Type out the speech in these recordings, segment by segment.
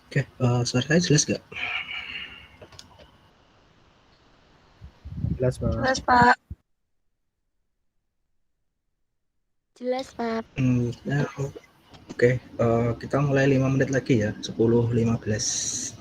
Oke, suara saya jelas nggak? Jelas Mas. Jelas, Pak. Jelas, Pak. Ya, oke, kita mulai 5 menit lagi ya, 10.15.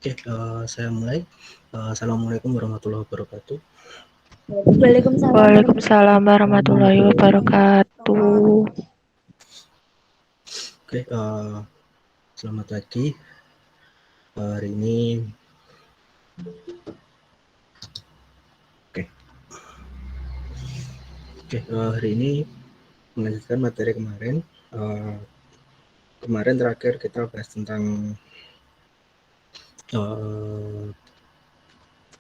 Oke, saya mulai. Assalamualaikum warahmatullahi wabarakatuh. Waalaikumsalam warahmatullahi wabarakatuh. Oke, selamat pagi. Hari ini, hari ini melanjutkan materi kemarin. Kemarin terakhir kita bahas tentang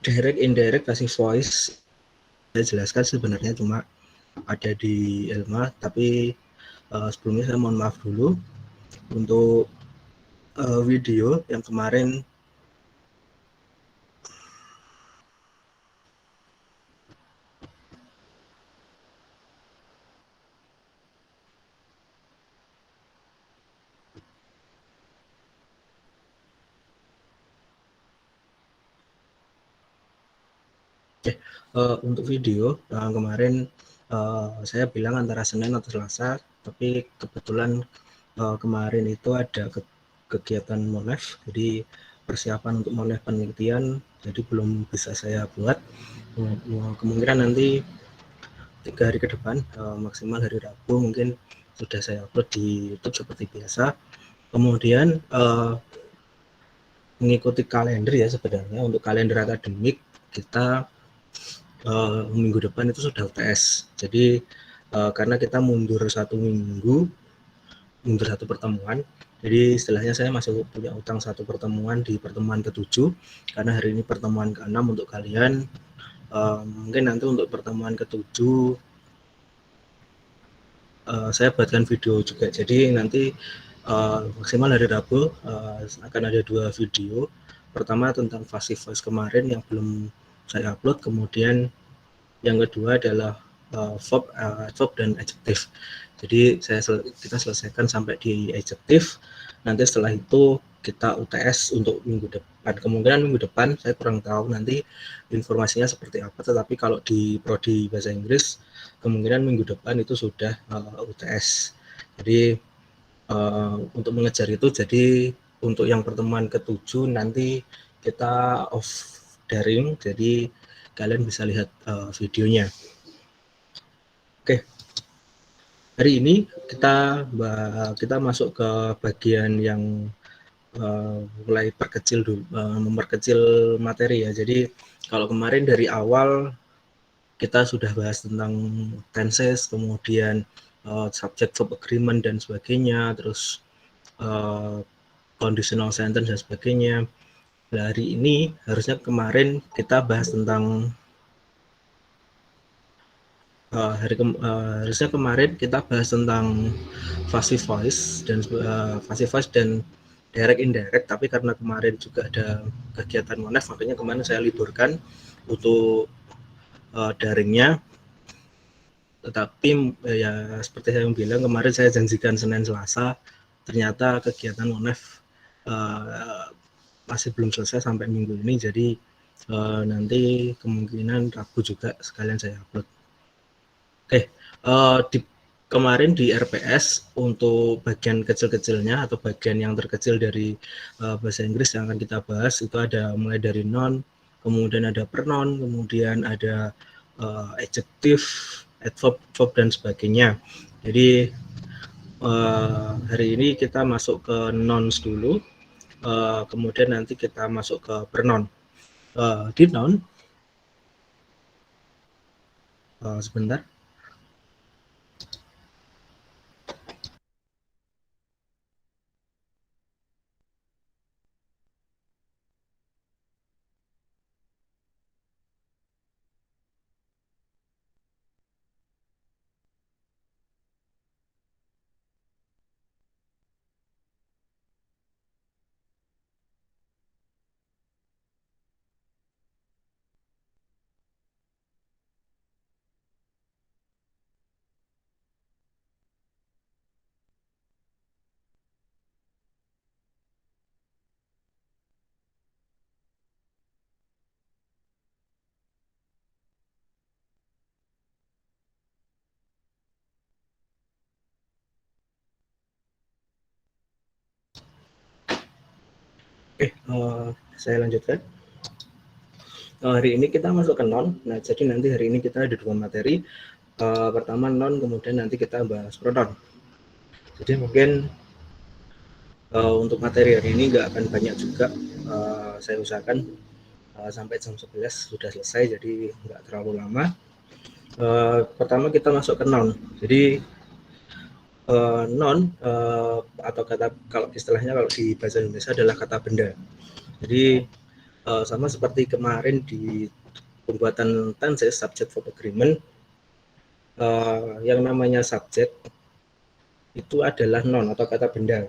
direct, indirect, passive voice. Saya jelaskan sebenarnya cuma ada di Elma, tapi sebelumnya saya mohon maaf dulu untuk video yang kemarin. Untuk video kemarin saya bilang antara Senin atau Selasa, tapi kebetulan kemarin itu ada kegiatan Monef, jadi persiapan untuk Monef penelitian, jadi belum bisa saya buat. Kemungkinan nanti 3 hari ke depan, maksimal hari Rabu mungkin sudah saya upload di YouTube seperti biasa. Kemudian mengikuti kalender ya, sebenarnya untuk kalender akademik kita minggu depan itu sudah UTS. Jadi karena kita mundur 1 minggu, mundur 1 pertemuan, jadi istilahnya saya masih punya utang 1 pertemuan di pertemuan ke-7, karena hari ini pertemuan ke-6 untuk kalian. Mungkin nanti untuk pertemuan ke-7 saya buatkan video juga. Jadi nanti maksimal hari Rabu akan ada 2 video. Pertama tentang passive voice kemarin yang belum saya upload, kemudian yang kedua adalah verb dan adjektif. Jadi kita selesaikan sampai di adjektif. Nanti setelah itu kita UTS untuk minggu depan. Kemungkinan minggu depan saya kurang tahu nanti informasinya seperti apa. Tetapi kalau di prodi bahasa Inggris kemungkinan minggu depan itu sudah UTS. Jadi untuk mengejar itu, jadi untuk yang pertemuan ke-7 nanti kita off daring, jadi kalian bisa lihat videonya. Oke, hari ini kita masuk ke bagian yang mulai memperkecil materi ya. Jadi kalau kemarin dari awal kita sudah bahas tentang tenses, kemudian subject verb agreement dan sebagainya, terus conditional sentence dan sebagainya. Nah, hari ini harusnya kemarin kita bahas tentang harusnya kemarin kita bahas tentang passive voice dan direct indirect, tapi karena kemarin juga ada kegiatan Monef, makanya kemarin saya liburkan untuk daringnya. Tetapi ya seperti saya bilang kemarin, saya janjikan Senin Selasa, ternyata kegiatan Monef masih belum selesai sampai minggu ini, jadi nanti kemungkinan Rabu juga sekalian saya upload. Oke, kemarin di RPS untuk bagian kecil-kecilnya atau bagian yang terkecil dari bahasa Inggris yang akan kita bahas itu ada mulai dari noun, kemudian ada pronoun, kemudian ada adjektif, adverb, verb dan sebagainya. Jadi hari ini kita masuk ke nouns dulu, kemudian nanti kita masuk ke pronoun. Di noun, sebentar. Saya lanjutkan. Hari ini kita masuk ke non. Nah, jadi nanti hari ini kita ada 2 materi. Pertama non, kemudian nanti kita bahas pronoun. Jadi mungkin untuk materi hari ini nggak akan banyak juga. Saya usahakan sampai jam 11 sudah selesai, jadi nggak terlalu lama. Pertama kita masuk ke noun. Jadi noun atau kata, kalau istilahnya kalau di bahasa Indonesia adalah kata benda. Jadi sama seperti kemarin di pembuatan tenses subject verb agreement, yang namanya subjek itu adalah noun atau kata benda.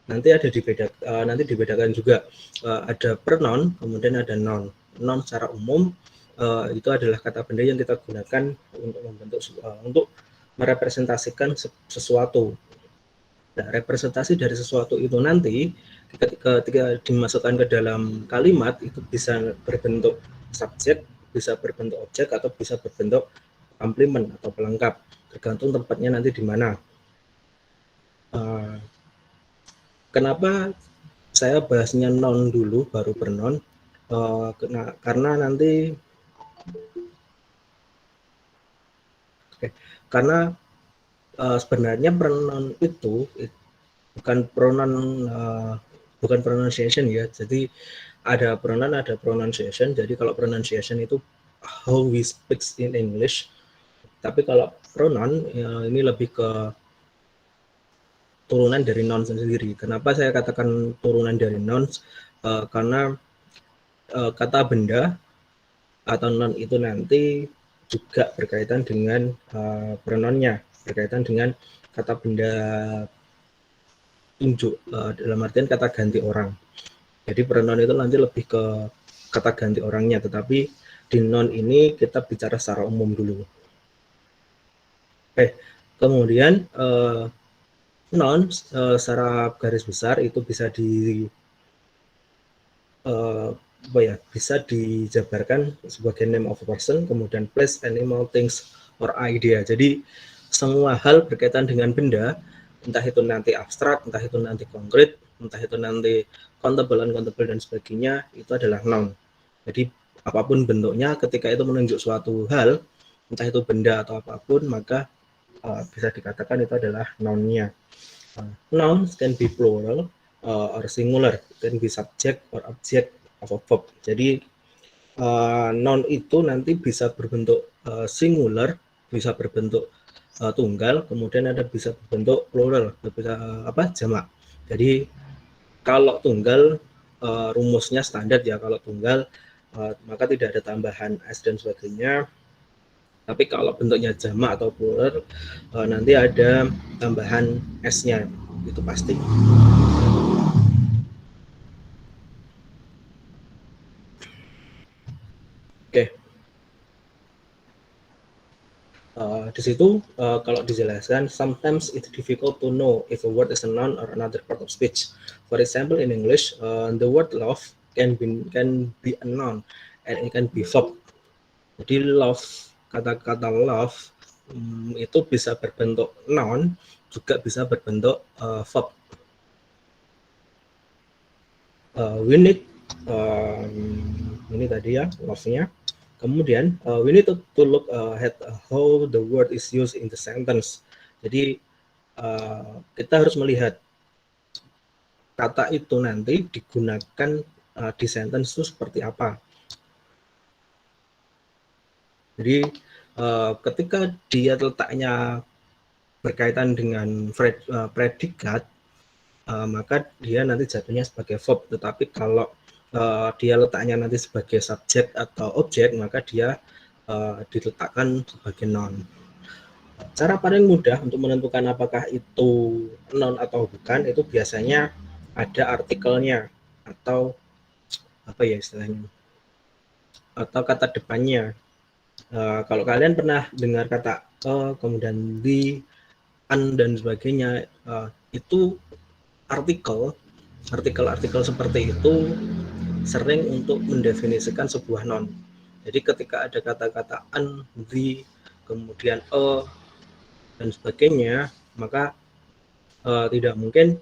Nanti dibedakan juga, ada pronoun kemudian ada noun. Noun secara umum itu adalah kata benda yang kita gunakan untuk membentuk untuk merepresentasikan sesuatu. Nah, representasi dari sesuatu itu nanti ketika dimasukkan ke dalam kalimat itu bisa berbentuk subjek, bisa berbentuk objek, atau bisa berbentuk komplement atau pelengkap, tergantung tempatnya nanti di mana. Kenapa saya bahasnya noun dulu baru pronoun? Karena nanti karena sebenarnya pronoun itu bukan pronunciation ya. Jadi ada pronoun, ada pronunciation. Jadi kalau pronunciation itu how we speak in English. Tapi kalau pronoun ini lebih ke turunan dari noun sendiri. Kenapa saya katakan turunan dari noun? Karena kata benda atau noun itu nanti juga berkaitan dengan pronounnya, berkaitan dengan kata benda tunjuk, dalam artian kata ganti orang. Jadi pronoun itu nanti lebih ke kata ganti orangnya, tetapi di noun ini kita bicara secara umum dulu. Kemudian noun secara garis besar itu bisa bisa dijabarkan sebagai name of a person, kemudian place, animal, things, or idea. Jadi semua hal berkaitan dengan benda, entah itu nanti abstrak, entah itu nanti konkret, entah itu nanti countable, uncountable, dan sebagainya, itu adalah noun. Jadi apapun bentuknya, ketika itu menunjuk suatu hal, entah itu benda atau apapun, maka bisa dikatakan itu adalah noun-nya. Nouns can be plural or singular, can be subject or object of a verb. Jadi noun itu nanti bisa berbentuk singular, bisa berbentuk tunggal, kemudian ada bisa berbentuk plural, bisa jamak. Jadi kalau tunggal rumusnya standar ya, kalau tunggal maka tidak ada tambahan s dan sebagainya. Tapi kalau bentuknya jamak atau plural nanti ada tambahan s-nya, itu pasti. Oke. Di situ kalau dijelaskan, sometimes it's difficult to know if a word is a noun or another part of speech. For example, in English, the word love can be a noun and it can be verb. Jadi love, kata-kata love itu bisa berbentuk noun, juga bisa berbentuk verb. We need ini tadi ya love-nya. Kemudian we need to look at how the word is used in the sentence. Jadi kita harus melihat kata itu nanti digunakan di sentence itu seperti apa. Jadi ketika dia letaknya berkaitan dengan predikat, maka dia nanti jatuhnya sebagai verb. Tetapi kalau dia letaknya nanti sebagai subjek atau objek, maka dia diletakkan sebagai noun. Cara paling mudah untuk menentukan apakah itu noun atau bukan, itu biasanya ada artikelnya atau apa ya istilahnya, atau kata depannya. Kalau kalian pernah dengar kata kemudian di, an, dan sebagainya, itu artikel seperti itu sering untuk mendefinisikan sebuah noun. Jadi ketika ada kata-kata an, the, kemudian dan sebagainya, maka tidak mungkin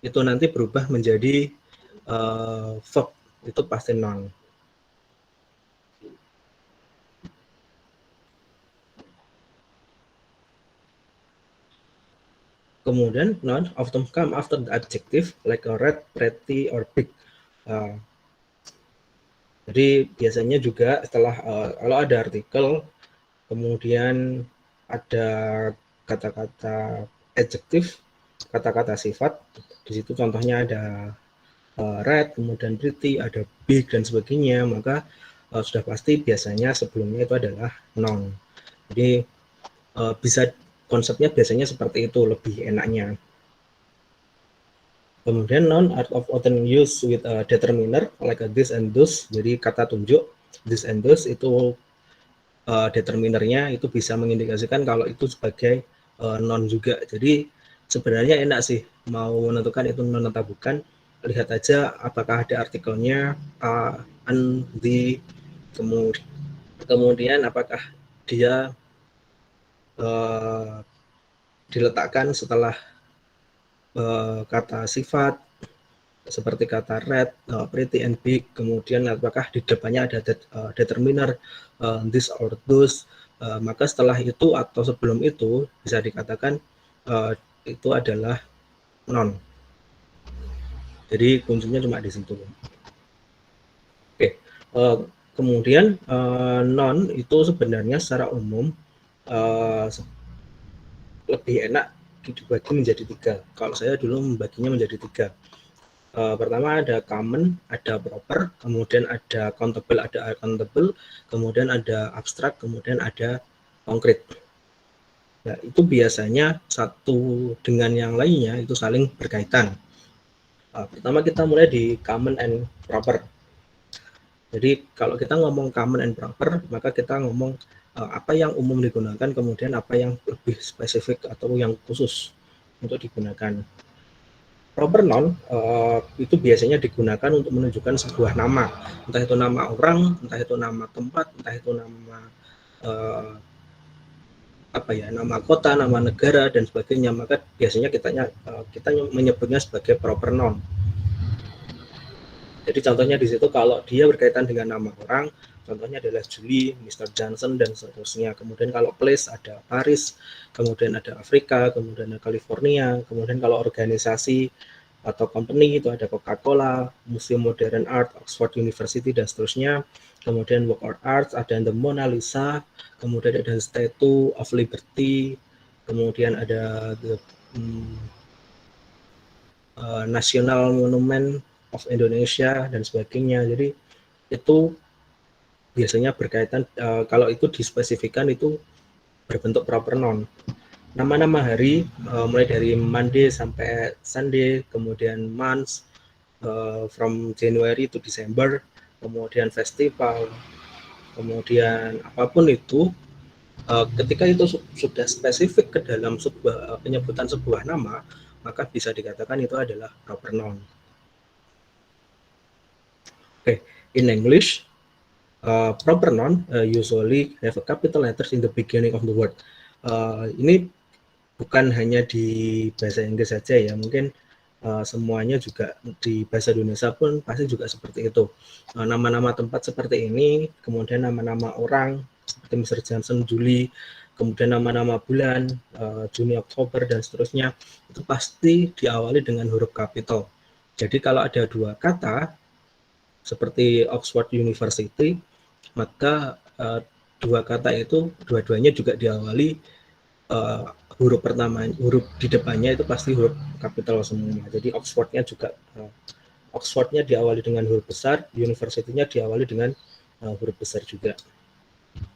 itu nanti berubah menjadi verb itu pasti noun. Kemudian noun often come after the adjective like a red, pretty, or big. Jadi biasanya juga setelah kalau ada artikel, kemudian ada kata-kata adjektif, kata-kata sifat. Di situ contohnya ada red, kemudian pretty, ada big dan sebagainya, maka sudah pasti biasanya sebelumnya itu adalah noun. Jadi bisa konsepnya biasanya seperti itu, lebih enaknya. Kemudian noun are often used with a determiner like a this and those. Jadi kata tunjuk this and those itu determinernya itu bisa mengindikasikan kalau itu sebagai noun juga. Jadi sebenarnya enak sih mau menentukan itu noun atau bukan. Lihat aja apakah ada artikelnya an, the, kemudian apakah dia diletakkan setelah kata sifat seperti kata red, pretty, and big, kemudian apakah di depannya ada determiner this or those, maka setelah itu atau sebelum itu bisa dikatakan itu adalah noun. Jadi kuncinya cuma di situ. Oke, kemudian noun itu sebenarnya secara umum lebih enak dibagi menjadi 3. Kalau saya dulu membaginya menjadi 3. Pertama ada common, ada proper, kemudian ada countable, ada uncountable, kemudian ada abstrak, kemudian ada konkret. Nah, itu biasanya satu dengan yang lainnya itu saling berkaitan. Pertama kita mulai di common and proper. Jadi kalau kita ngomong common and proper, maka kita ngomong apa yang umum digunakan, kemudian apa yang lebih spesifik atau yang khusus untuk digunakan. Proper noun itu biasanya digunakan untuk menunjukkan sebuah nama, entah itu nama orang, entah itu nama tempat, entah itu nama nama kota, nama negara dan sebagainya. Maka biasanya kita menyebutnya sebagai proper noun. Jadi contohnya di situ kalau dia berkaitan dengan nama orang, contohnya adalah Julie, Mr. Johnson dan seterusnya. Kemudian kalau place ada Paris, kemudian ada Afrika, kemudian ada California. Kemudian kalau organisasi atau company itu ada Coca-Cola, Museum Modern Art, Oxford University dan seterusnya. Kemudian Work of Art ada The Mona Lisa, kemudian ada Statue of Liberty, kemudian ada the National Monument of Indonesia dan sebagainya. Jadi itu biasanya berkaitan kalau itu dispesifikan itu berbentuk proper noun. Nama-nama hari mulai dari Monday sampai Sunday, kemudian months from January to December, kemudian festival, kemudian apapun itu ketika itu sudah spesifik ke dalam sebuah penyebutan sebuah nama, maka bisa dikatakan itu adalah proper noun. Okay, in English, proper noun usually have a capital letters in the beginning of the word. Ini bukan hanya di bahasa Inggris saja ya, mungkin semuanya juga di bahasa Indonesia pun pasti juga seperti itu. Nama-nama tempat seperti ini, kemudian nama-nama orang seperti Mr. Johnson, Julie, kemudian nama-nama bulan, Juni, Oktober dan seterusnya, itu pasti diawali dengan huruf kapital. Jadi kalau ada dua kata seperti Oxford University, maka dua kata itu dua-duanya juga diawali huruf pertama, huruf di depannya itu pasti huruf kapital semua. Jadi Oxfordnya juga Oxfordnya diawali dengan huruf besar, University-nya diawali dengan huruf besar juga.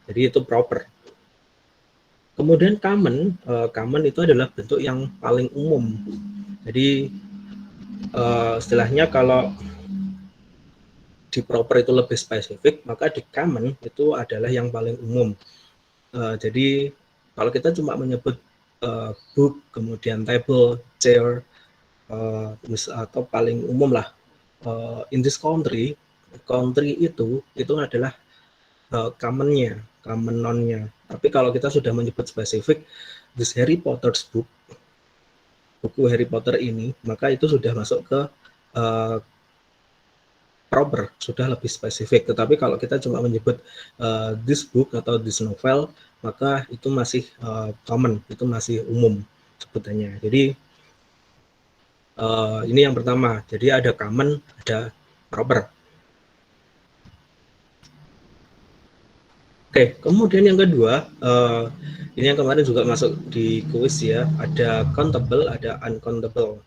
Jadi itu proper. Kemudian common, common itu adalah bentuk yang paling umum. Jadi istilahnya kalau di proper itu lebih spesifik, maka di common itu adalah yang paling umum. Jadi kalau kita cuma menyebut book, kemudian table, chair, atau paling umum lah, in this country itu adalah common-nya, common noun-nya. Tapi kalau kita sudah menyebut spesifik, this Harry Potter's book, buku Harry Potter ini, maka itu sudah masuk ke proper, sudah lebih spesifik. Tetapi kalau kita cuma menyebut this book atau this novel, maka itu masih common, itu masih umum sebutannya. Jadi ini yang pertama. Jadi ada common, ada proper. Oke, kemudian yang kedua, ini yang kemarin juga masuk di kuis ya, ada countable, ada uncountable.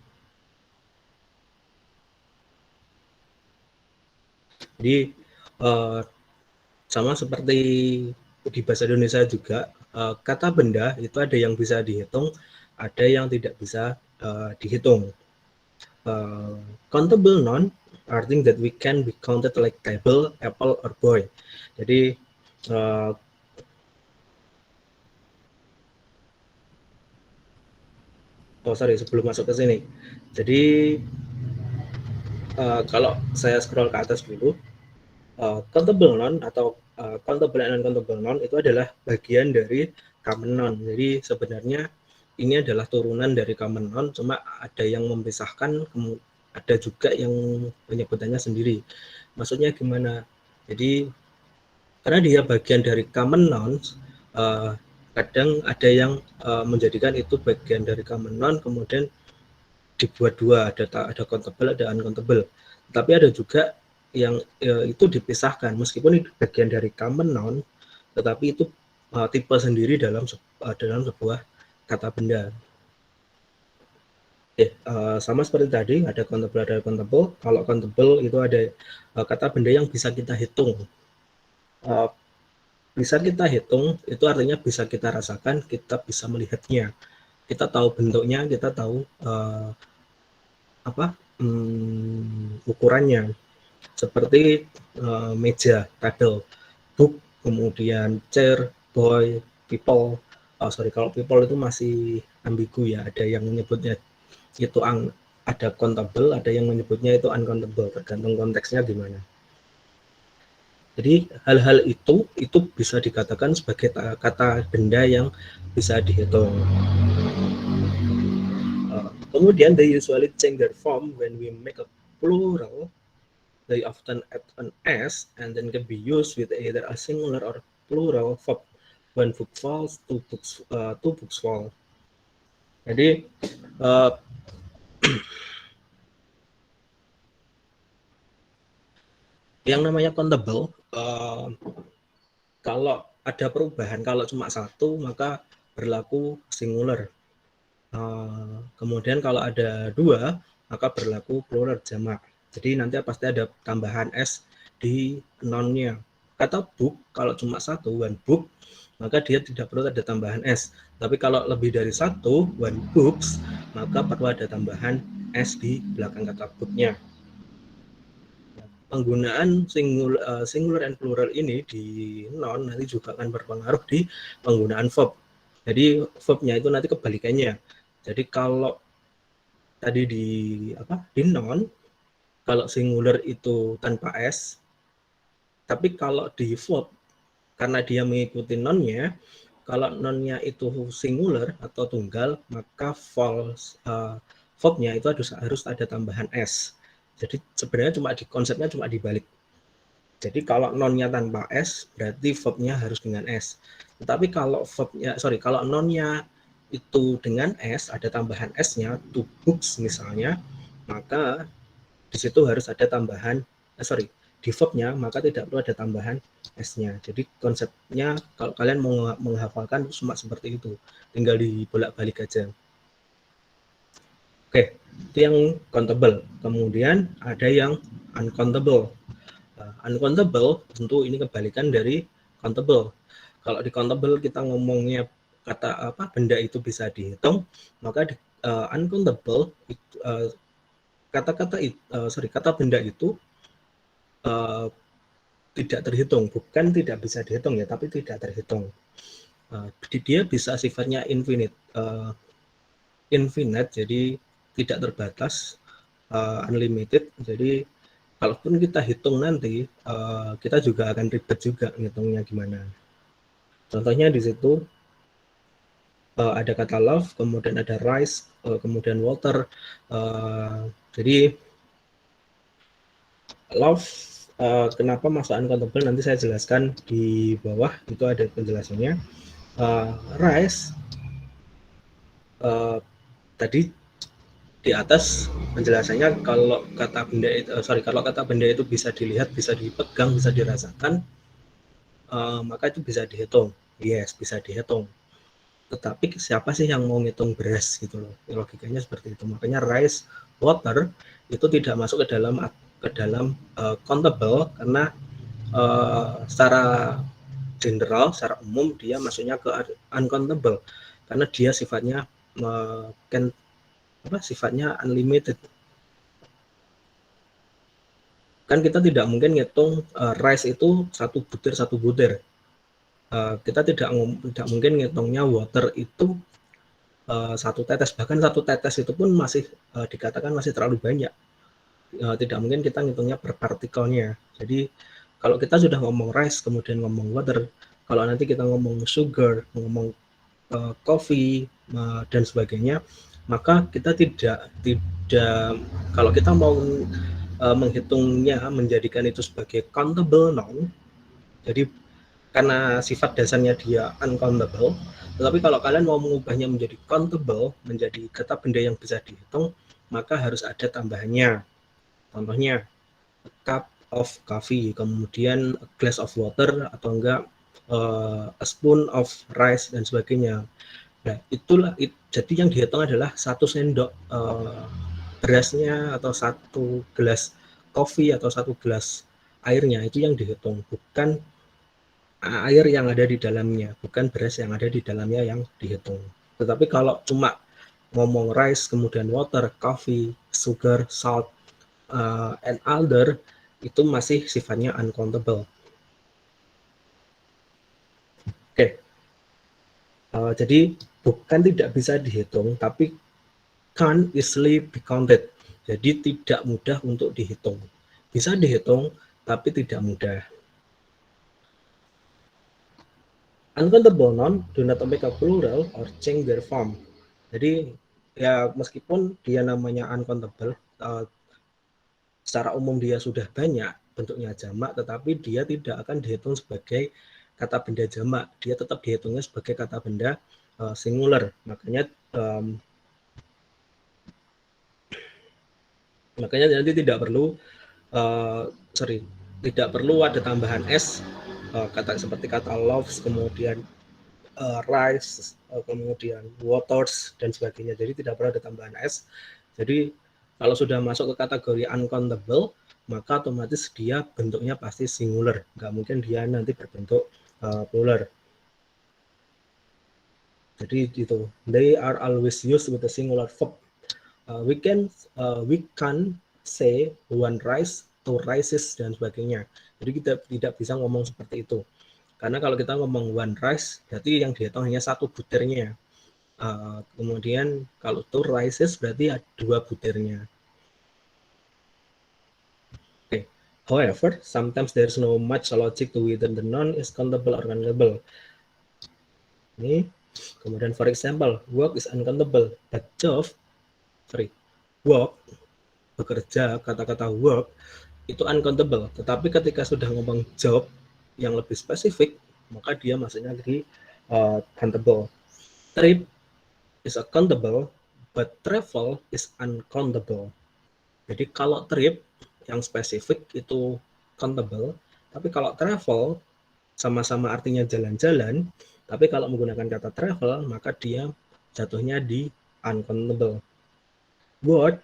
Jadi sama seperti di bahasa Indonesia juga, kata benda itu ada yang bisa dihitung, ada yang tidak bisa dihitung. Countable noun are things that we can be counted like table, apple, or boy. Jadi sebelum masuk ke sini. Jadi kalau saya scroll ke atas dulu, countable noun atau countable and uncountable noun itu adalah bagian dari common noun. Jadi sebenarnya ini adalah turunan dari common noun, cuma ada yang memisahkan, ada juga yang penyebutannya sendiri. Maksudnya gimana? Jadi karena dia bagian dari common noun, kadang ada yang menjadikan itu bagian dari common noun, kemudian dibuat dua, ada countable, ada uncountable. Tapi ada juga yang itu dipisahkan, meskipun itu bagian dari common noun, tetapi itu tipe sendiri dalam sebuah kata benda. Sama seperti tadi, ada countable, ada uncountable. Kalau countable itu ada kata benda yang bisa kita hitung. Bisa kita hitung itu artinya bisa kita rasakan, kita bisa melihatnya, kita tahu bentuknya, kita tahu ukurannya, seperti meja, table, book, kemudian chair, boy, people. Kalau people itu masih ambigu ya, ada yang menyebutnya itu ada countable, ada yang menyebutnya itu uncountable, tergantung konteksnya gimana. Jadi hal-hal itu bisa dikatakan sebagai kata benda yang bisa dihitung. Kemudian they usually change their form when we make a plural. They often add an s and then can be used with either a singular or plural verb. One book falls, two books fall. Jadi yang namanya countable, kalau ada perubahan, kalau cuma satu maka berlaku singular. Kemudian kalau ada dua maka berlaku plural jamak. Jadi nanti pasti ada tambahan s di nounnya. Kata book kalau cuma satu, one book, maka dia tidak perlu ada tambahan s. Tapi kalau lebih dari satu, one books, maka perlu ada tambahan s di belakang kata booknya. Penggunaan singular and plural ini di noun nanti juga akan berpengaruh di penggunaan verb. Jadi verbnya itu nanti kebalikannya. Jadi kalau tadi di noun, kalau singular itu tanpa s, tapi kalau di verb karena dia mengikuti nounnya, kalau nounnya itu singular atau tunggal, maka verbnya itu harus ada tambahan s. Jadi sebenarnya konsepnya cuma dibalik. Jadi kalau nounnya tanpa s, berarti verbnya harus dengan s. Tetapi kalau kalau nounnya itu dengan s, ada tambahan s-nya, two books misalnya, maka di situ harus ada tambahan, di verbnya maka tidak perlu ada tambahan s-nya. Jadi konsepnya kalau kalian mau menghafalkan cuma seperti itu, tinggal dibolak-balik aja. Oke, itu yang countable. Kemudian ada yang uncountable. Uncountable tentu ini kebalikan dari countable. Kalau di countable kita ngomongnya kata benda itu bisa dihitung, maka di uncountable kata benda itu tidak terhitung, bukan tidak bisa dihitung ya, tapi tidak terhitung. Dia bisa sifatnya infinite, jadi tidak terbatas, unlimited. Jadi kalaupun kita hitung nanti, kita juga akan ribet juga ngitungnya gimana. Contohnya di situ ada kata love, kemudian ada rice, kemudian water. Jadi Love, kenapa masuk uncountable nanti saya jelaskan di bawah, itu ada penjelasannya. Rise, tadi di atas penjelasannya kalau kata benda itu, kalau kata benda itu bisa dilihat, bisa dipegang, bisa dirasakan, maka itu bisa dihitung. Yes, bisa dihitung. Tetapi siapa sih yang mau ngitung beras gitu loh? Logikanya seperti itu. Makanya rice, water itu tidak masuk ke dalam countable, karena secara general, secara umum dia masuknya ke uncountable karena dia sifatnya sifatnya unlimited. Kan kita tidak mungkin ngitung rice itu satu butir. Kita tidak mungkin ngitungnya water itu satu tetes, bahkan satu tetes itu pun masih dikatakan masih terlalu banyak. Tidak mungkin kita ngitungnya per partikelnya. Jadi kalau kita sudah ngomong rice kemudian ngomong water, kalau nanti kita ngomong sugar, ngomong coffee dan sebagainya, maka kita tidak kalau kita mau menghitungnya, menjadikan itu sebagai countable noun, jadi karena sifat dasarnya dia uncountable, tetapi kalau kalian mau mengubahnya menjadi countable, menjadi kata benda yang bisa dihitung, maka harus ada tambahannya. Contohnya a cup of coffee, kemudian a glass of water, atau enggak a spoon of rice dan sebagainya. Nah, jadi yang dihitung adalah 1 sendok berasnya, atau 1 gelas kopi, atau 1 gelas airnya, itu yang dihitung, bukan air yang ada di dalamnya, bukan beras yang ada di dalamnya yang dihitung. Tetapi kalau cuma ngomong rice, kemudian water, coffee, sugar, salt, and other, itu masih sifatnya uncountable. Oke. Jadi bukan tidak bisa dihitung, tapi can't easily be counted. Jadi tidak mudah untuk dihitung. Bisa dihitung, tapi tidak mudah. Uncountable noun do not make a plural or change their form. Jadi ya meskipun dia namanya uncountable, secara umum dia sudah banyak bentuknya jamak, tetapi dia tidak akan dihitung sebagai kata benda jamak. Dia tetap dihitungnya sebagai kata benda singular. Makanya nanti tidak perlu ada tambahan s, seperti kata loves, kemudian rice, kemudian waters dan sebagainya. Jadi tidak perlu ada tambahan s. Jadi kalau sudah masuk ke kategori uncountable, maka otomatis dia bentuknya pasti singular, nggak mungkin dia nanti berbentuk plural. Jadi itu, they are always used with a singular verb. We can say one rice, two rices dan sebagainya. Jadi kita tidak bisa ngomong seperti itu. Karena kalau kita ngomong one rice, berarti yang dihitung hanya 1 butirnya. Kemudian kalau two rices berarti ada 2 butirnya. Okay. However, sometimes there's no much logic to whether the noun is countable or uncountable. Ini, kemudian for example, work is uncountable, but work, bekerja, kata-kata work itu uncountable. Tetapi ketika sudah ngomong job yang lebih spesifik, maka dia masuknya di countable. Trip is countable, but travel is uncountable. Jadi kalau trip yang spesifik itu countable, tapi kalau travel sama-sama artinya jalan-jalan, tapi kalau menggunakan kata travel, maka dia jatuhnya di uncountable. Word,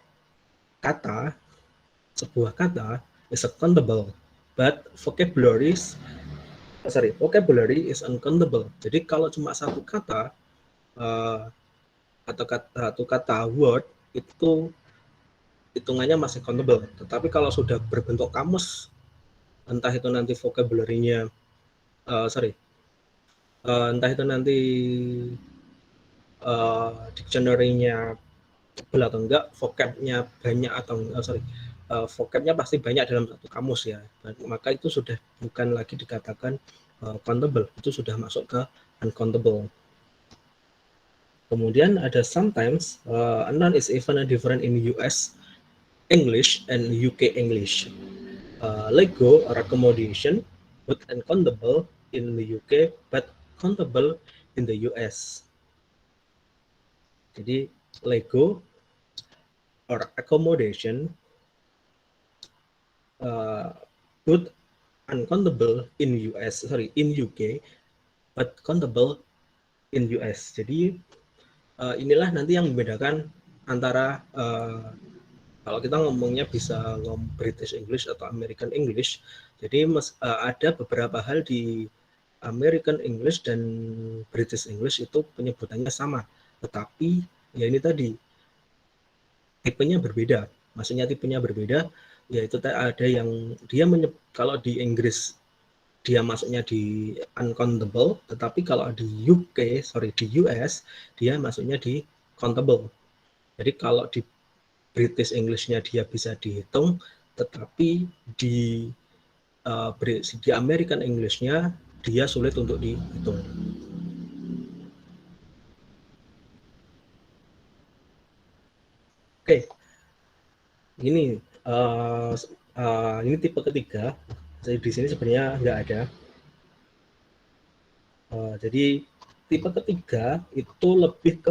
kata, sebuah kata is countable, but vocabulary is uncountable. Jadi kalau cuma satu kata atau satu kata word itu hitungannya masih countable. Tetapi kalau sudah berbentuk kamus, entah itu nanti vocabulary-nya entah itu nanti dictionary-nya tebal atau enggak, vocab-nya banyak atau vocab-nya pasti banyak dalam satu kamus ya. Dan maka itu sudah bukan lagi dikatakan countable, itu sudah masuk ke uncountable. Kemudian ada sometimes a noun is even different in US English and UK English. Lego or accommodation, but uncountable in the UK, but countable in the US. Jadi Lego or accommodation but uncountable in UK, but countable in US. Jadi inilah nanti yang membedakan antara kalau kita ngomongnya bisa ngomong British English atau American English. Jadi ada beberapa hal di American English dan British English itu penyebutannya sama, tetapi ya ini tadi tipenya berbeda. Maksudnya tipenya berbeda, yaitu ada yang dia kalau di Inggris dia masuknya di uncountable, tetapi kalau di US dia masuknya di countable. Jadi kalau di British English-nya dia bisa dihitung, tetapi di American English-nya dia sulit untuk dihitung. Oke, ini tipe ketiga. Jadi di sini sebenarnya nggak ada. Jadi tipe ketiga itu lebih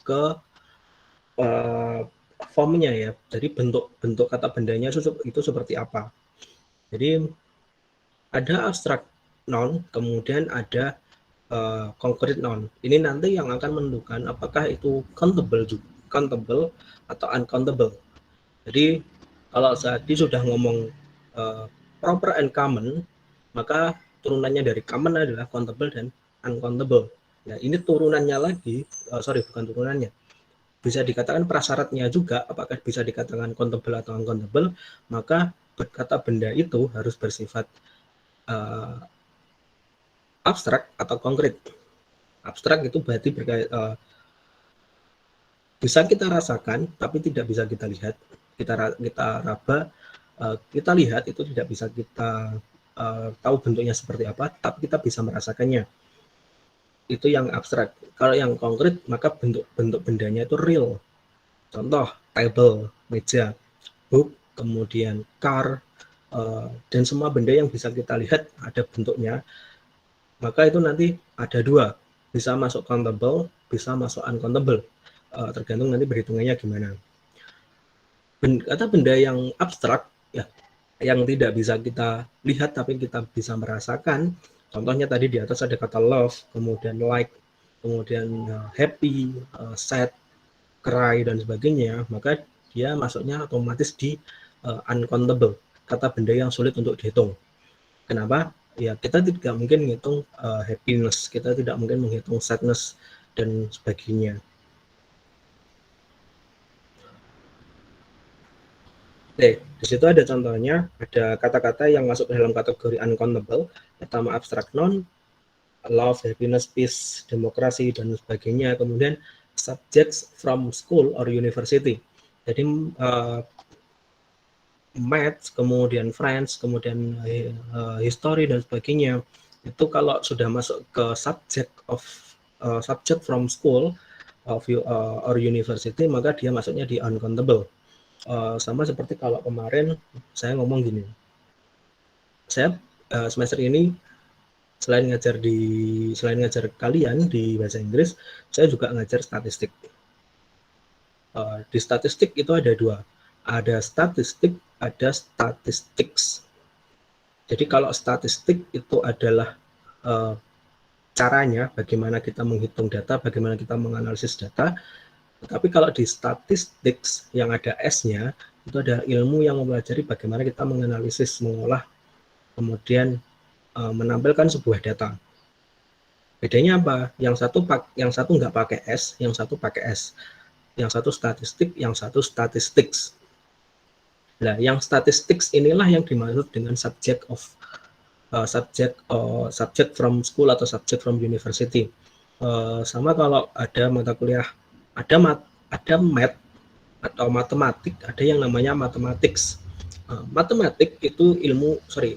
ke formnya ya. Jadi bentuk kata bendanya itu seperti apa. Jadi ada abstract noun, kemudian ada concrete noun. Ini nanti yang akan menentukan apakah itu countable atau uncountable. Jadi kalau tadi sudah ngomong proper and common, maka turunannya dari common adalah countable dan uncountable. Nah, ini turunannya lagi, bukan turunannya. Bisa dikatakan prasyaratnya juga, apakah bisa dikatakan countable atau uncountable, maka kata benda itu harus bersifat abstrak atau konkret. Abstrak itu berarti bisa kita rasakan, tapi tidak bisa kita lihat. Kita raba, kita lihat itu tidak bisa kita tahu bentuknya seperti apa, tapi kita bisa merasakannya. Itu yang abstrak. Kalau yang konkret, maka bentuk bendanya itu real. Contoh, table, meja, book, kemudian car, dan semua benda yang bisa kita lihat ada bentuknya, maka itu nanti ada dua, bisa masuk countable, bisa masuk uncountable, tergantung nanti berhitungannya gimana. Kata benda yang abstrak, ya, yang tidak bisa kita lihat tapi kita bisa merasakan, contohnya tadi di atas ada kata love, kemudian like, kemudian happy, sad, cry, dan sebagainya, maka dia masuknya otomatis di uncountable, kata benda yang sulit untuk dihitung. Kenapa? Ya kita tidak mungkin menghitung happiness, kita tidak mungkin menghitung sadness, dan sebagainya. Oke, di situ ada contohnya, ada kata-kata yang masuk ke dalam kategori uncountable, pertama abstract noun, love, happiness, peace, demokrasi, dan sebagainya. Kemudian subjects from school or university. Jadi maths, kemudian friends, kemudian history, dan sebagainya. Itu kalau sudah masuk ke subject from school or university, maka dia masuknya di uncountable. Sama seperti kalau kemarin saya ngomong gini, saya semester ini selain ngajar kalian di bahasa Inggris, saya juga ngajar statistik. Di statistik itu ada dua, ada statistik, ada statistics. Jadi kalau statistik itu adalah caranya bagaimana kita menghitung data, bagaimana kita menganalisis data. Tetapi kalau di statistics yang ada S-nya, itu ada ilmu yang mempelajari bagaimana kita menganalisis, mengolah, kemudian menampilkan sebuah data. Bedanya apa? Yang satu nggak pakai S, yang satu pakai S. Yang satu statistik, yang satu statistics. Nah, yang statistics inilah yang dimaksud dengan subject from school atau subject from university. Sama kalau ada mata kuliah, ada math atau matematik, ada yang namanya mathematics. Matematik itu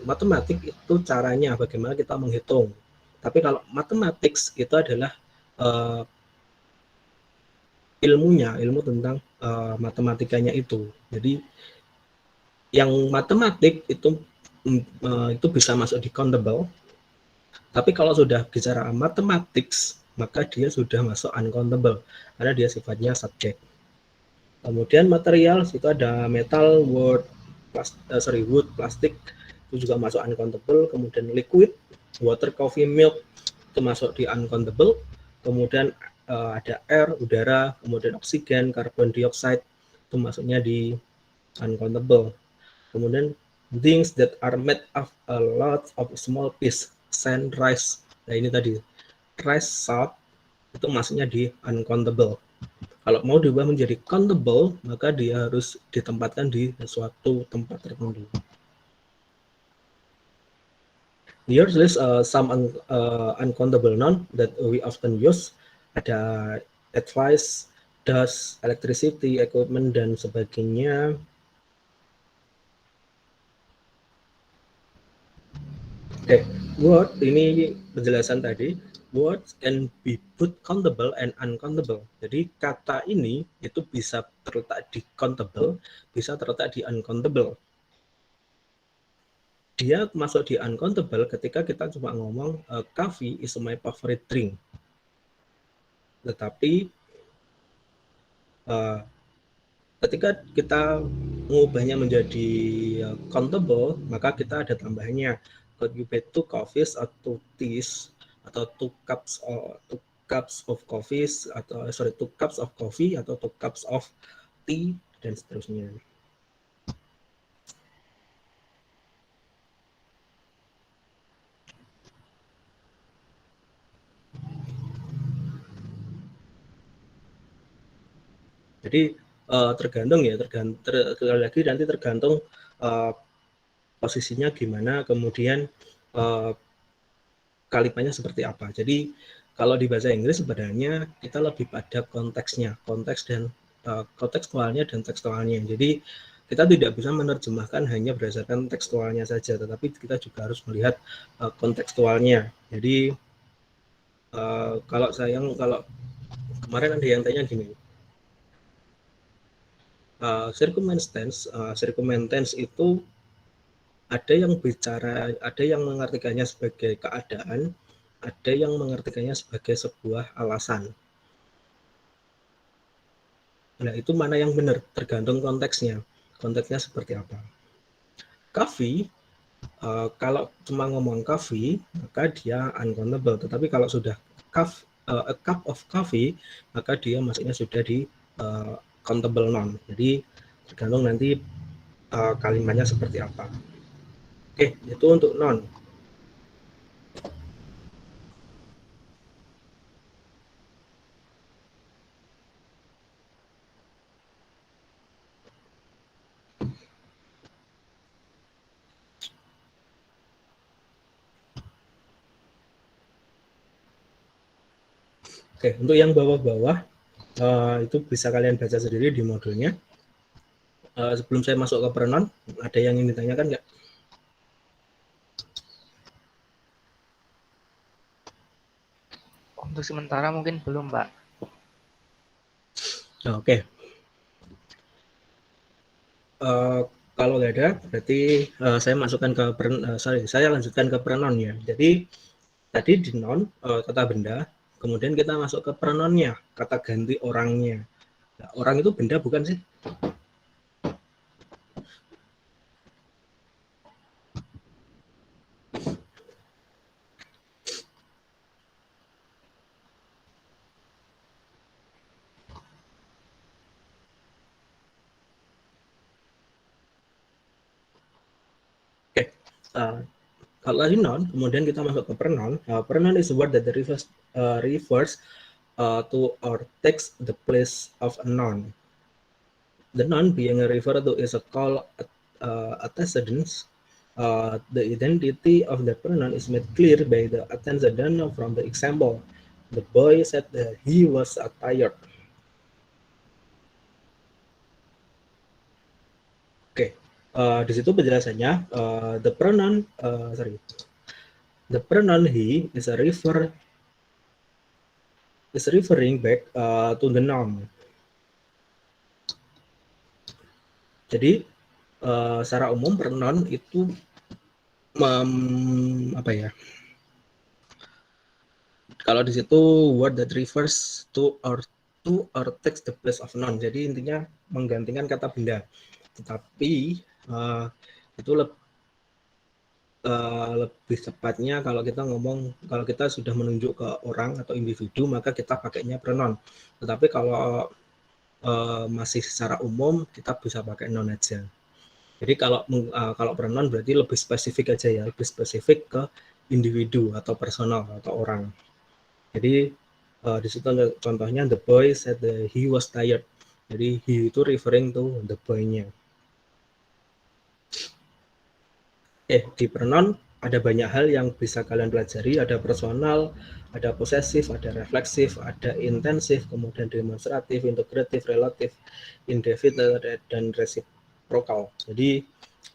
matematik itu caranya bagaimana kita menghitung. Tapi kalau mathematics itu adalah ilmu tentang matematikanya itu. Jadi Yang matematik itu bisa masuk di countable, tapi kalau sudah bicara mathematics maka dia sudah masuk uncountable karena dia sifatnya subjek. Kemudian material itu ada metal, wood, plastik itu juga masuk uncountable. Kemudian liquid, water, coffee, milk itu masuk di uncountable. Kemudian ada air, udara, kemudian oksigen, carbon dioxide itu masuknya di uncountable. Kemudian things that are made of a lot of small piece, sand, rice. Nah ini tadi rice, salt itu masuknya di uncountable. Kalau mau diubah menjadi countable, maka dia harus ditempatkan di suatu tempat tertentu. Here's list some uncountable noun that we often use. Ada advice, dust, electricity, equipment, dan sebagainya. Oke, word ini penjelasan tadi. Words can be both countable and uncountable. Jadi kata ini itu bisa terletak di countable, bisa terletak di uncountable. Dia masuk di uncountable ketika kita cuma ngomong coffee is my favorite drink. Tetapi ketika kita mengubahnya menjadi countable, maka kita ada tambahannya. Could you buy 2 coffees atau teas atau 2 cups of coffee atau 2 cups of coffee atau 2 cups of tea dan seterusnya. Jadi tergantung ya, lagi nanti tergantung posisinya gimana, kemudian kalimatnya seperti apa. Jadi kalau di bahasa Inggris sebenarnya kita lebih pada konteksnya, konteks dan kontekstualnya dan tekstualnya. Jadi kita tidak bisa menerjemahkan hanya berdasarkan tekstualnya saja, tetapi kita juga harus melihat kontekstualnya. Jadi kalau kemarin ada yang tanya gini, circumstance itu ada yang mengartikannya sebagai keadaan, ada yang mengartikannya sebagai sebuah alasan. Nah, itu mana yang benar? Tergantung konteksnya. Konteksnya seperti apa. Coffee, kalau cuma ngomong coffee, maka dia uncountable. Tetapi kalau sudah a cup of coffee, maka dia masuknya sudah di countable noun. Jadi tergantung nanti kalimatnya seperti apa. Oke, itu untuk noun. Oke, untuk yang bawah-bawah itu bisa kalian baca sendiri di modulnya. Sebelum saya masuk ke pronoun, ada yang ingin ditanyakan nggak? Untuk sementara mungkin belum, Pak. Oke. Kalau nggak ada, berarti saya masukkan ke saya lanjutkan ke pronoun ya. Jadi tadi di noun kata benda, kemudian kita masuk ke pronounnya, kata ganti orangnya. Nah, orang itu benda bukan sih? Oke. Kalau tadi noun, kemudian kita masuk ke pronoun. Pronoun is a word that refers to or takes the place of a noun. The noun being referred to is a call antecedents. The identity of the pronoun is made clear by the antecedent from the example. The boy said that he was tired. Oke, di situ penjelasannya the pronoun he is referring back to the noun. Jadi secara umum pronoun itu apa ya? Kalau di situ word that refers to or takes the place of noun. Jadi intinya menggantikan kata benda. Tetapi itu lebih tepatnya kalau kita ngomong, kalau kita sudah menunjuk ke orang atau individu, maka kita pakainya pronoun. Tetapi kalau masih secara umum, kita bisa pakai noun aja. Jadi kalau pronoun berarti lebih spesifik aja ya, lebih spesifik ke individu atau personal atau orang. Jadi di situ contohnya the boy said that he was tired. Jadi he itu referring to the boy-nya. Di pronoun ada banyak hal yang bisa kalian pelajari. Ada personal, ada posesif, ada refleksif, ada intensif, kemudian demonstratif, integratif, relatif, indefinite, dan reciprocal. Jadi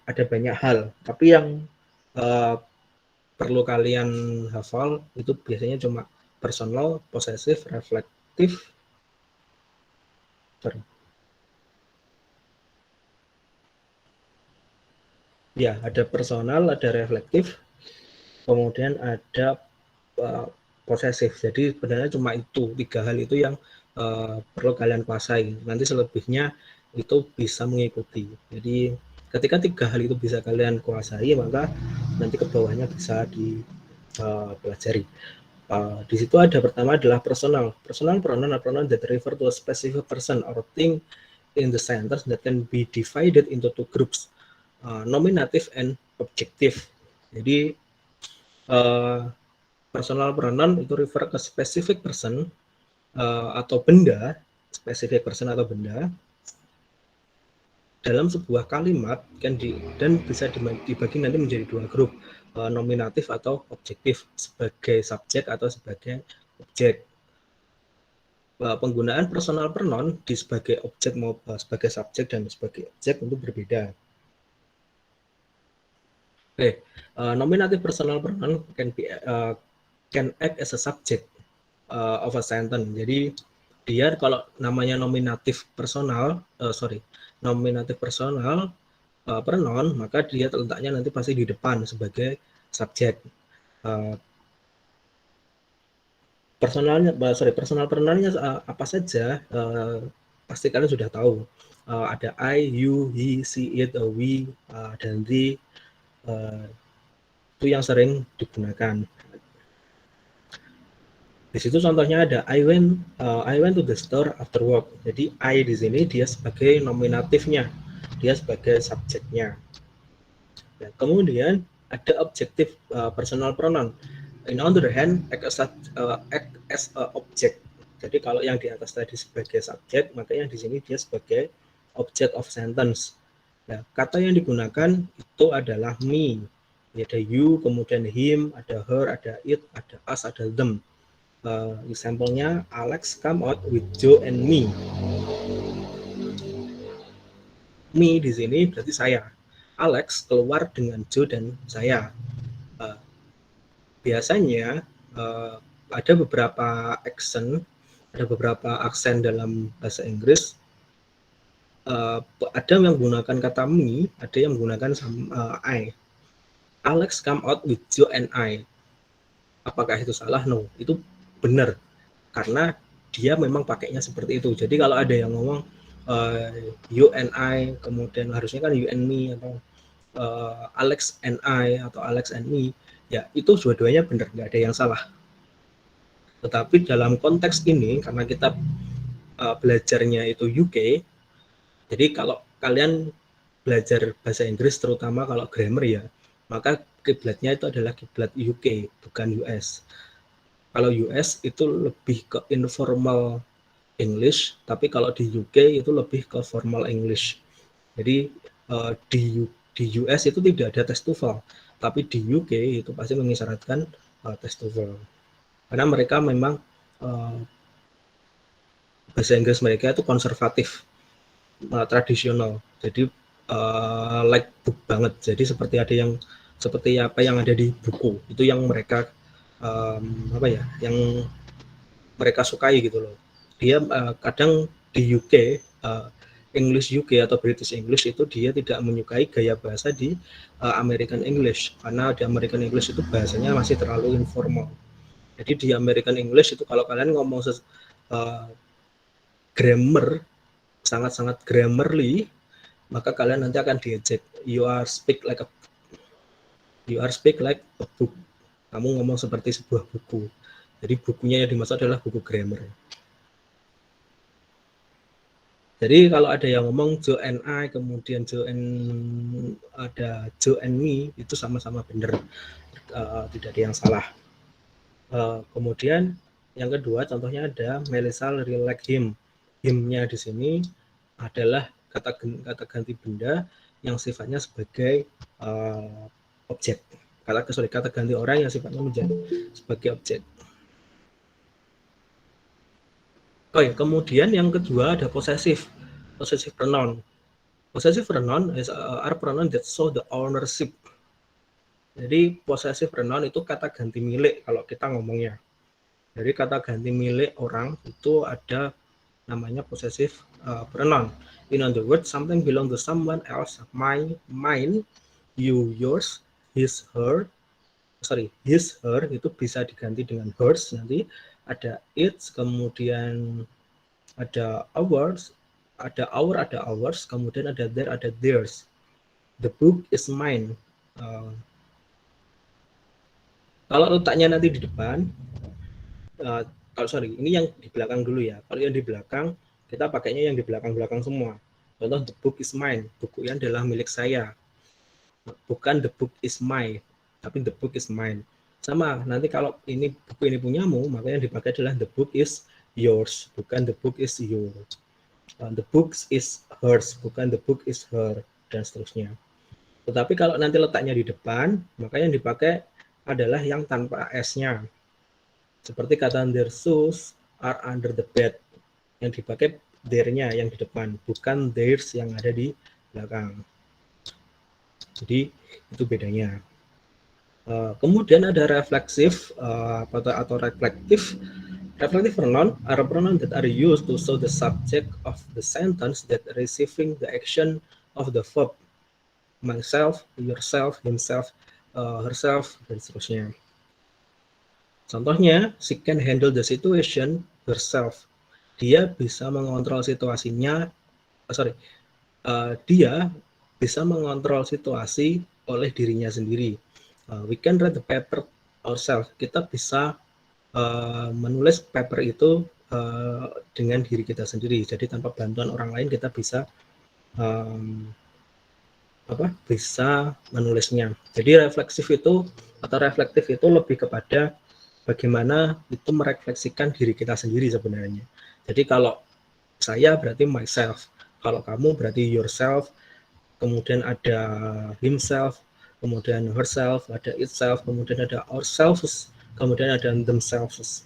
ada banyak hal. Tapi yang perlu kalian hafal itu biasanya cuma personal, posesif, reflektif. Ya, ada personal, ada reflektif, kemudian ada posesif. Jadi sebenarnya cuma itu, 3 hal itu yang perlu kalian kuasai. Nanti selebihnya itu bisa mengikuti. Jadi ketika 3 hal itu bisa kalian kuasai, maka nanti ke bawahnya bisa dipelajari. Di situ ada pertama adalah personal. Personal pronoun that refer to a specific person or thing in the sentence that can be divided into 2 groups, nominative and objective. Jadi personal pronoun itu refer ke specific person atau benda, specific person atau benda dalam sebuah kalimat dan bisa dibagi nanti menjadi 2 grup, nominatif atau objektif, sebagai subjek atau sebagai objek. Penggunaan personal pronoun di sebagai objek maupun sebagai subjek dan sebagai objek itu berbeda. Nominative personal pronoun can act as a subject of a sentence. Jadi dia kalau namanya nominatif personal pronoun, maka dia letaknya nanti pasti di depan sebagai subjek. Personal pronounnya apa saja, pasti kalian sudah tahu. Ada I, you, he, she, it, we, dan they. Itu yang sering digunakan. Di situ contohnya ada I went to the store after work. Jadi I di sini dia sebagai nominatifnya, dia sebagai subjeknya. Ya, kemudian ada objektif personal pronoun. In other hand, act as a object. Jadi kalau yang di atas tadi sebagai subjek, maka yang di sini dia sebagai object of sentence. Nah, kata yang digunakan itu adalah me. Ada you, kemudian him, ada her, ada it, ada us, ada them. Example-nya Alex come out with Joe and me. Me di sini berarti saya. Alex keluar dengan Joe dan saya. Biasanya ada beberapa aksen dalam bahasa Inggris. Ada yang menggunakan kata me, ada yang menggunakan I. Alex come out with Joe and I. Apakah itu salah? No, itu benar. Karena dia memang pakainya seperti itu. Jadi kalau ada yang ngomong you and I, kemudian harusnya kan you and me, atau Alex and I, atau Alex and me, ya itu dua-duanya benar, nggak ada yang salah. Tetapi dalam konteks ini, karena kita belajarnya itu UK, jadi kalau kalian belajar bahasa Inggris, terutama kalau grammar ya, maka kiblatnya itu adalah kiblat UK, bukan US. Kalau US itu lebih ke informal English, tapi kalau di UK itu lebih ke formal English. Jadi di US itu tidak ada tes TOEFL, tapi di UK itu pasti mengisyaratkan tes TOEFL. Karena mereka memang bahasa Inggris mereka itu konservatif, tradisional. Jadi like book banget. Jadi seperti apa yang ada di buku. Itu yang mereka yang mereka sukai gitu loh. Dia kadang di UK English UK atau British English itu dia tidak menyukai gaya bahasa di American English, karena di American English itu bahasanya masih terlalu informal. Jadi di American English itu kalau kalian ngomong grammar sangat-sangat grammarly, maka kalian nanti akan diejek. You are speak like a book. Kamu ngomong seperti sebuah buku. Jadi bukunya yang dimaksud adalah buku grammar. Jadi kalau ada yang ngomong Joe and I, kemudian Joe and me, itu sama-sama benar, tidak ada yang salah. Kemudian yang kedua contohnya ada Melissa really like him. Him-nya di sini adalah kata ganti benda yang sifatnya sebagai objek. Kata ganti orang yang sifatnya menjadi sebagai objek. Kemudian yang kedua ada possessive pronoun. Possessive pronoun are pronoun that show the ownership. Jadi possessive pronoun itu kata ganti milik kalau kita ngomongnya. Jadi kata ganti milik orang itu ada namanya possessive pronoun. In other words, something belong to someone else, mine, you, yours, his, her itu bisa diganti dengan hers nanti. Ada its, kemudian ada ours, ada our, ada ours, kemudian ada there, ada theirs. The book is mine. Kalau letaknya nanti di depan, ini yang di belakang dulu ya. Kalau yang di belakang, kita pakainya yang di belakang-belakang semua. Contoh, the book is mine. Buku yang adalah milik saya. Bukan the book is mine, tapi the book is mine. Sama, nanti kalau buku ini punyamu, maka yang dipakai adalah the book is yours, bukan the book is yours. The book is hers, bukan the book is her, dan seterusnya. Tetapi kalau nanti letaknya di depan, maka yang dipakai adalah yang tanpa S-nya. Seperti kata their shoes are under the bed. Yang dipakai their-nya yang di depan, bukan theirs yang ada di belakang. Jadi itu bedanya. Kemudian ada refleksif atau reflektif. Reflective pronoun are pronoun that are used to show the subject of the sentence that receiving the action of the verb. Myself, yourself, himself, herself, dan seterusnya. Contohnya, she can handle the situation herself. Dia bisa mengontrol situasinya. Dia bisa mengontrol situasi oleh dirinya sendiri. We can read the paper ourselves. Kita bisa menulis paper itu dengan diri kita sendiri. Jadi tanpa bantuan orang lain kita bisa bisa menulisnya. Jadi refleksif itu atau reflektif itu lebih kepada bagaimana itu merefleksikan diri kita sendiri sebenarnya. Jadi kalau saya berarti myself, kalau kamu berarti yourself, kemudian ada himself, kemudian herself, ada itself, kemudian ada ourselves, kemudian ada themselves.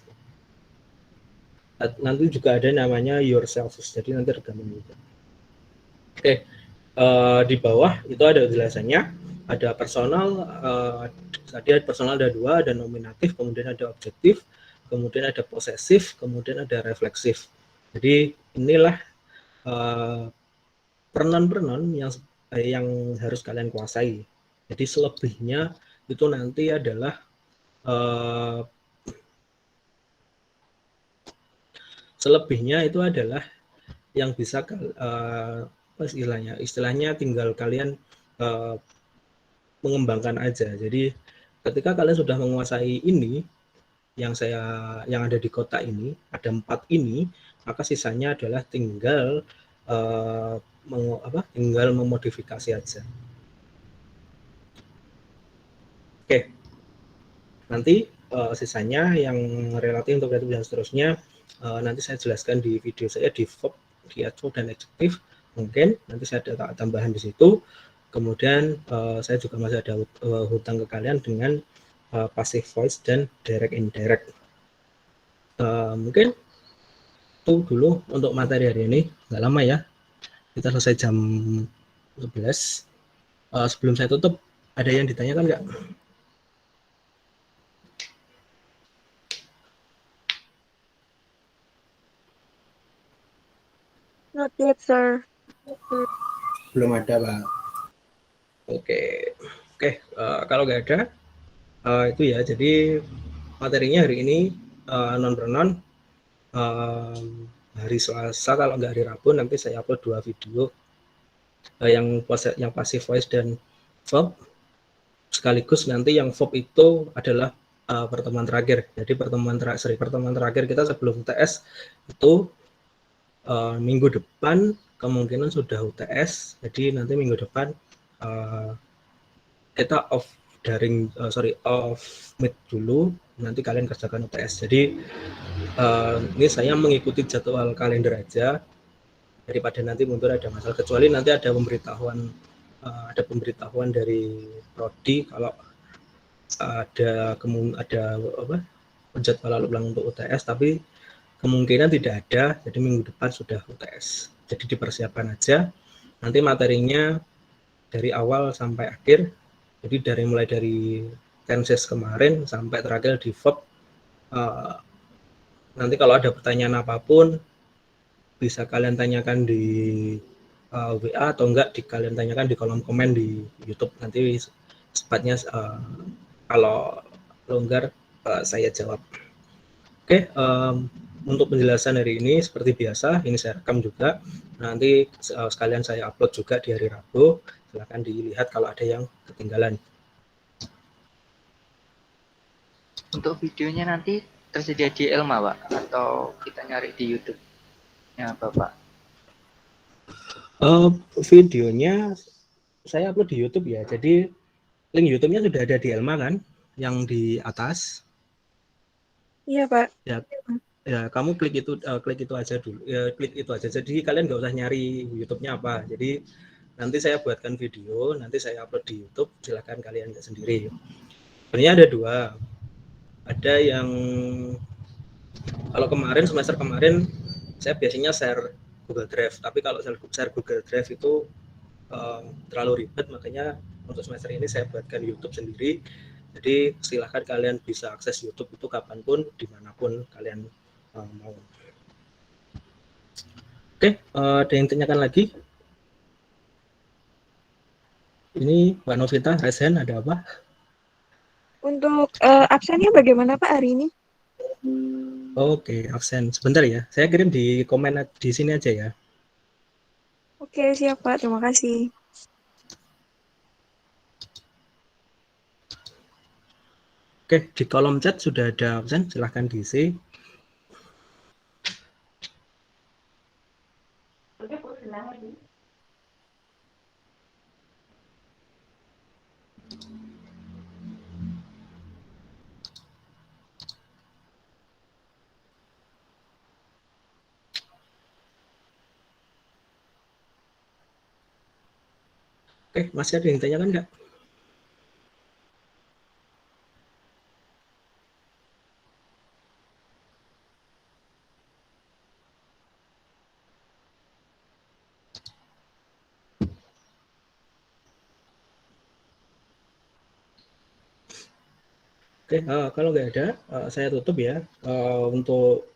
Nanti juga ada namanya yourselves, jadi nanti tergantung juga. Oke, di bawah itu ada jelasannya, ada personal, tadi personal ada dua, ada nominatif, kemudian ada objektif, kemudian ada posesif, kemudian ada refleksif. Jadi inilah pronoun-pronoun yang harus kalian kuasai. Jadi selebihnya itu nanti adalah yang bisa istilahnya tinggal kalian mengembangkan aja. Jadi ketika kalian sudah menguasai ini yang ada di kotak ini, ada 4 ini, maka sisanya adalah tinggal tinggal memodifikasi aja. Oke. Nanti sisanya yang relatif, integratif, dan seterusnya nanti saya jelaskan di video saya di verb, di adverb, dan adjektif. Mungkin nanti saya ada tambahan di situ. Kemudian saya juga masih ada hutang ke kalian dengan passive voice dan direct indirect. Mungkin itu dulu untuk materi hari ini. Nggak lama ya, kita selesai jam 11. Sebelum saya tutup, ada yang ditanyakan nggak? Not yet, sir. Belum ada, Pak. Oke, kalau nggak ada, itu ya. Jadi materinya hari ini non bernon. Hari Selasa kalau nggak hari Rabu nanti saya upload 2 video, yang passive voice dan verb. Sekaligus nanti yang verb itu adalah pertemuan terakhir. Jadi pertemuan terakhir kita sebelum UTS itu minggu depan kemungkinan sudah UTS. Jadi nanti minggu depan kita off meet dulu, nanti kalian kerjakan UTS. Jadi ini saya mengikuti jadwal kalender aja daripada nanti mundur ada masalah, kecuali nanti ada pemberitahuan dari prodi kalau ada penjadwalan ulang untuk UTS, tapi kemungkinan tidak ada. Jadi minggu depan sudah UTS. Jadi dipersiapkan aja. Nanti materinya dari awal sampai akhir. Jadi mulai dari tenses kemarin sampai terakhir di verb. Nanti kalau ada pertanyaan apapun bisa kalian tanyakan di WA atau enggak kalian tanyakan di kolom komen di YouTube. Nanti sepatnya kalau longgar saya jawab. Oke, untuk penjelasan hari ini seperti biasa ini saya rekam juga. Nanti sekalian saya upload juga di hari Rabu. Silahkan dilihat kalau ada yang ketinggalan. Untuk videonya nanti tersedia di Elma, Pak, atau kita nyari di YouTube-nya Bapak? Videonya saya upload di YouTube ya. Jadi link YouTube-nya sudah ada di Elma kan, yang di atas. Iya, Pak. Ya, kamu klik itu aja dulu. Ya, klik itu aja. Jadi kalian nggak usah nyari YouTube-nya apa. Jadi nanti saya buatkan video, nanti saya upload di YouTube. Silakan kalian lihat sendiri. Sebenarnya ada dua. Ada yang kalau semester kemarin saya biasanya share Google Drive, tapi kalau share Google Drive itu terlalu ribet, makanya untuk semester ini saya buatkan YouTube sendiri. Jadi silahkan kalian bisa akses YouTube itu kapanpun, dimanapun kalian mau. Oke, ada yang tanyakan lagi? Ini Mbak Novita, Resen, ada apa? Untuk absennya bagaimana Pak hari ini? Oke, absen. Sebentar ya, saya kirim di komen di sini aja ya. Oke, siap Pak. Terima kasih. Oke, di kolom chat sudah ada absen, silahkan diisi. Oke, masih ada yang tanyakan nggak? Oke, kalau nggak ada, saya tutup ya. Untuk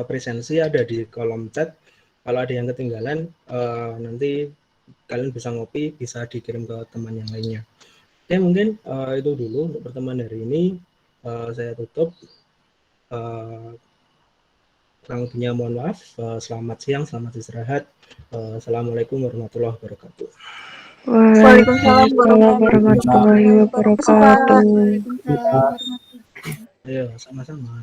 presensi ada di kolom chat. Kalau ada yang ketinggalan, nanti kalian bisa ngopi, bisa dikirim ke teman yang lainnya. Oke, mungkin itu dulu untuk pertemuan hari ini. Saya tutup. Kurang lebihnya mohon maaf. Selamat siang, selamat istirahat. Assalamualaikum warahmatullahi wabarakatuh. Waalaikumsalam warahmatullahi wabarakatuh. Ayo, sama-sama.